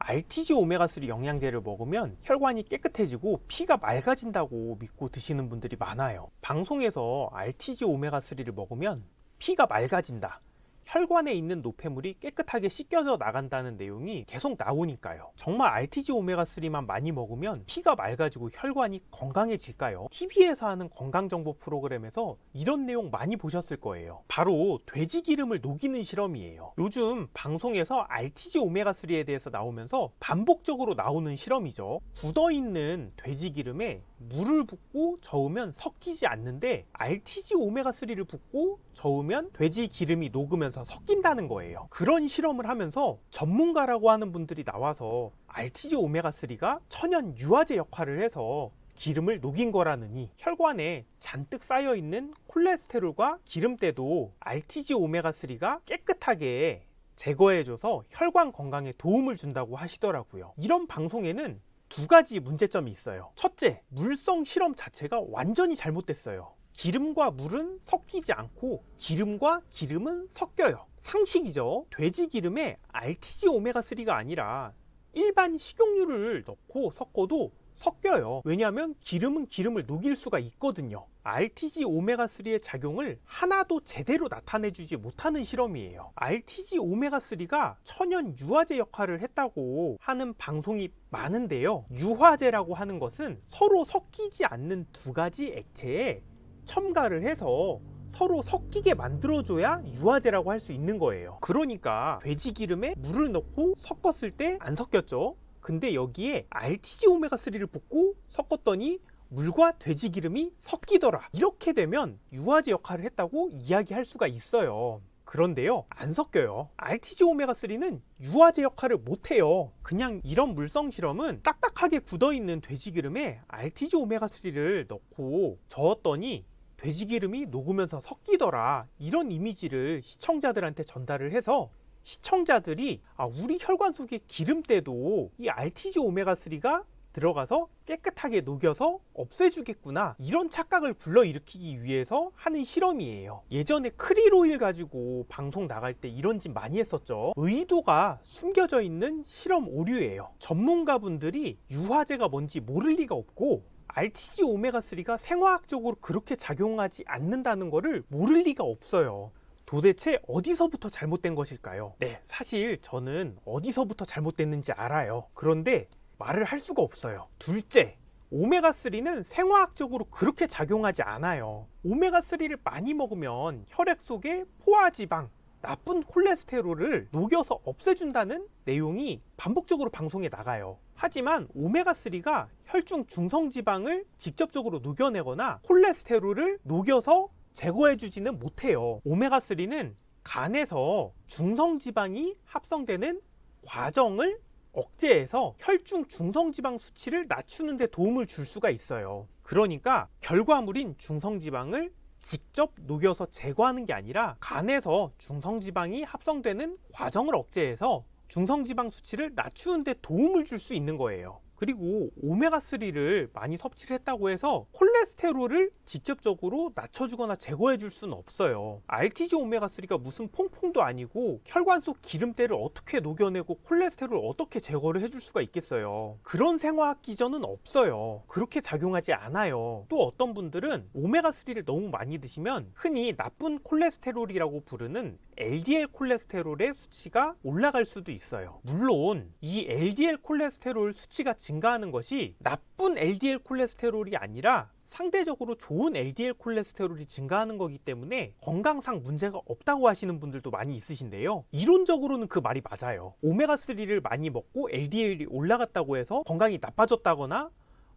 RTG 오메가3 영양제를 먹으면 혈관이 깨끗해지고 피가 맑아진다고 믿고 드시는 분들이 많아요. 방송에서 RTG 오메가3를 먹으면 피가 맑아진다, 혈관에 있는 노폐물이 깨끗하게 씻겨져 나간다는 내용이 계속 나오니까요. 정말 RTG 오메가3만 많이 먹으면 피가 맑아지고 혈관이 건강해질까요? TV에서 하는 건강정보 프로그램에서 이런 내용 많이 보셨을 거예요. 바로 돼지 기름을 녹이는 실험이에요. 요즘 방송에서 RTG 오메가3에 대해서 나오면서 반복적으로 나오는 실험이죠. 굳어있는 돼지 기름에 물을 붓고 저으면 섞이지 않는데 RTG 오메가3를 붓고 저으면 돼지 기름이 녹으면서 섞인다는 거예요. 그런 실험을 하면서 전문가라고 하는 분들이 나와서 RTG 오메가3가 천연 유화제 역할을 해서 기름을 녹인 거라느니 혈관에 잔뜩 쌓여있는 콜레스테롤과 기름때도 RTG 오메가3가 깨끗하게 제거해줘서 혈관 건강에 도움을 준다고 하시더라고요. 이런 방송에는 두 가지 문제점이 있어요. 첫째, 물성 실험 자체가 완전히 잘못됐어요. 기름과 물은 섞이지 않고 기름과 기름은 섞여요. 상식이죠. 돼지 기름에 RTG 오메가3가 아니라 일반 식용유를 넣고 섞어도 섞여요. 왜냐하면 기름은 기름을 녹일 수가 있거든요. RTG 오메가3의 작용을 하나도 제대로 나타내주지 못하는 실험이에요. RTG 오메가3가 천연 유화제 역할을 했다고 하는 방송이 많은데요. 유화제라고 하는 것은 서로 섞이지 않는 두 가지 액체에 첨가를 해서 서로 섞이게 만들어줘야 유화제라고 할 수 있는 거예요. 그러니까 돼지 기름에 물을 넣고 섞었을 때 안 섞였죠. 근데 여기에 RTG 오메가3를 붓고 섞었더니 물과 돼지 기름이 섞이더라. 이렇게 되면 유화제 역할을 했다고 이야기할 수가 있어요. 그런데요, 안 섞여요. RTG 오메가3는 유화제 역할을 못해요. 그냥 이런 물성 실험은 딱딱하게 굳어있는 돼지 기름에 RTG 오메가3를 넣고 저었더니 돼지 기름이 녹으면서 섞이더라, 이런 이미지를 시청자들한테 전달을 해서 시청자들이 우리 혈관 속의 기름때도 이 RTG 오메가3가 들어가서 깨끗하게 녹여서 없애주겠구나, 이런 착각을 불러일으키기 위해서 하는 실험이에요. 예전에 크릴 오일 가지고 방송 나갈 때 이런 짓 많이 했었죠. 의도가 숨겨져 있는 실험 오류예요. 전문가분들이 유화제가 뭔지 모를 리가 없고 RTG 오메가3가 생화학적으로 그렇게 작용하지 않는다는 것을 모를 리가 없어요. 도대체 어디서부터 잘못된 것일까요? 네, 사실 저는 어디서부터 잘못됐는지 알아요. 그런데 말을 할 수가 없어요. 둘째, 오메가3는 생화학적으로 그렇게 작용하지 않아요. 오메가3를 많이 먹으면 혈액 속에 포화지방, 나쁜 콜레스테롤을 녹여서 없애준다는 내용이 반복적으로 방송에 나가요. 하지만 오메가3가 혈중 중성지방을 직접적으로 녹여내거나 콜레스테롤을 녹여서 제거해주지는 못해요. 오메가3는 간에서 중성지방이 합성되는 과정을 억제해서 혈중 중성지방 수치를 낮추는 데 도움을 줄 수가 있어요. 그러니까 결과물인 중성지방을 직접 녹여서 제거하는 게 아니라 간에서 중성지방이 합성되는 과정을 억제해서 중성지방 수치를 낮추는 데 도움을 줄 수 있는 거예요. 그리고 오메가3를 많이 섭취를 했다고 해서 콜레스테롤을 직접적으로 낮춰주거나 제거해 줄 수는 없어요. RTG 오메가3가 무슨 퐁퐁도 아니고 혈관 속 기름때를 어떻게 녹여내고 콜레스테롤을 어떻게 제거를 해줄 수가 있겠어요. 그런 생화학 기전은 없어요. 그렇게 작용하지 않아요. 또 어떤 분들은 오메가3를 너무 많이 드시면 흔히 나쁜 콜레스테롤이라고 부르는 LDL 콜레스테롤의 수치가 올라갈 수도 있어요. 물론 이 LDL 콜레스테롤 수치가 증가하는 것이 나쁜 LDL 콜레스테롤이 아니라 상대적으로 좋은 LDL 콜레스테롤이 증가하는 거기 때문에 건강상 문제가 없다고 하시는 분들도 많이 있으신데요. 이론적으로는 그 말이 맞아요. 오메가3를 많이 먹고 LDL이 올라갔다고 해서 건강이 나빠졌다거나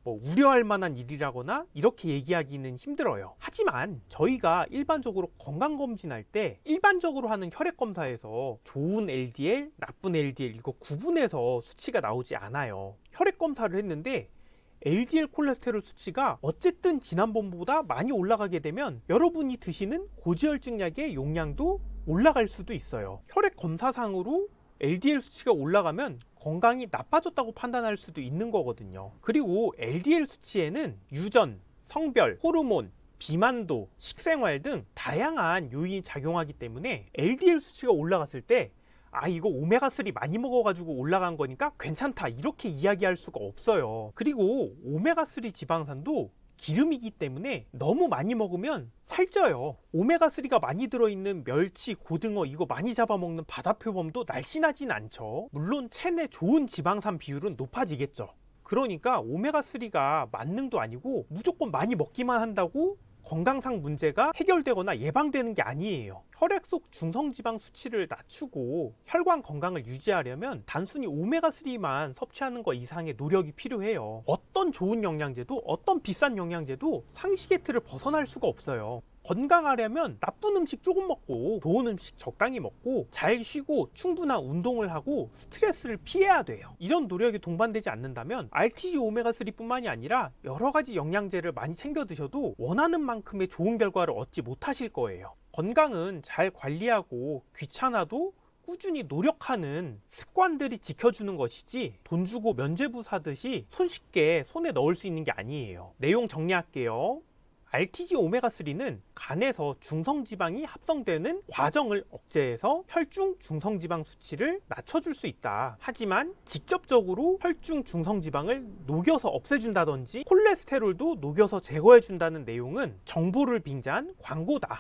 우려할 만한 일이라거나 이렇게 얘기하기는 힘들어요. 하지만 저희가 일반적으로 건강검진할 때 일반적으로 하는 혈액검사에서 좋은 LDL, 나쁜 LDL 이거 구분해서 수치가 나오지 않아요. 혈액검사를 했는데 LDL 콜레스테롤 수치가 어쨌든 지난번보다 많이 올라가게 되면 여러분이 드시는 고지혈증 약의 용량도 올라갈 수도 있어요. 혈액검사상으로 LDL 수치가 올라가면 건강이 나빠졌다고 판단할 수도 있는 거거든요. 그리고 LDL 수치에는 유전, 성별, 호르몬, 비만도, 식생활 등 다양한 요인이 작용하기 때문에 LDL 수치가 올라갔을 때 아, 이거 오메가3 많이 먹어가지고 올라간 거니까 괜찮다, 이렇게 이야기할 수가 없어요. 그리고 오메가3 지방산도 기름이기 때문에 너무 많이 먹으면 살쪄요. 오메가3가 많이 들어있는 멸치, 고등어 이거 많이 잡아먹는 바다표범도 날씬하진 않죠. 물론 체내 좋은 지방산 비율은 높아지겠죠. 그러니까 오메가3가 만능도 아니고 무조건 많이 먹기만 한다고 건강상 문제가 해결되거나 예방되는 게 아니에요. 혈액 속 중성지방 수치를 낮추고 혈관 건강을 유지하려면 단순히 오메가3만 섭취하는 것 이상의 노력이 필요해요. 어떤 좋은 영양제도, 어떤 비싼 영양제도 상식의 틀을 벗어날 수가 없어요. 건강하려면 나쁜 음식 조금 먹고 좋은 음식 적당히 먹고 잘 쉬고 충분한 운동을 하고 스트레스를 피해야 돼요. 이런 노력이 동반되지 않는다면 RTG 오메가3 뿐만이 아니라 여러 가지 영양제를 많이 챙겨 드셔도 원하는 만큼의 좋은 결과를 얻지 못하실 거예요. 건강은 잘 관리하고 귀찮아도 꾸준히 노력하는 습관들이 지켜주는 것이지 돈 주고 면죄부 사듯이 손쉽게 손에 넣을 수 있는 게 아니에요. 내용 정리할게요. RTG 오메가3는 간에서 중성지방이 합성되는 과정을 억제해서 혈중 중성지방 수치를 낮춰줄 수 있다. 하지만 직접적으로 혈중 중성지방을 녹여서 없애준다든지 콜레스테롤도 녹여서 제거해준다는 내용은 정보를 빙자한 광고다.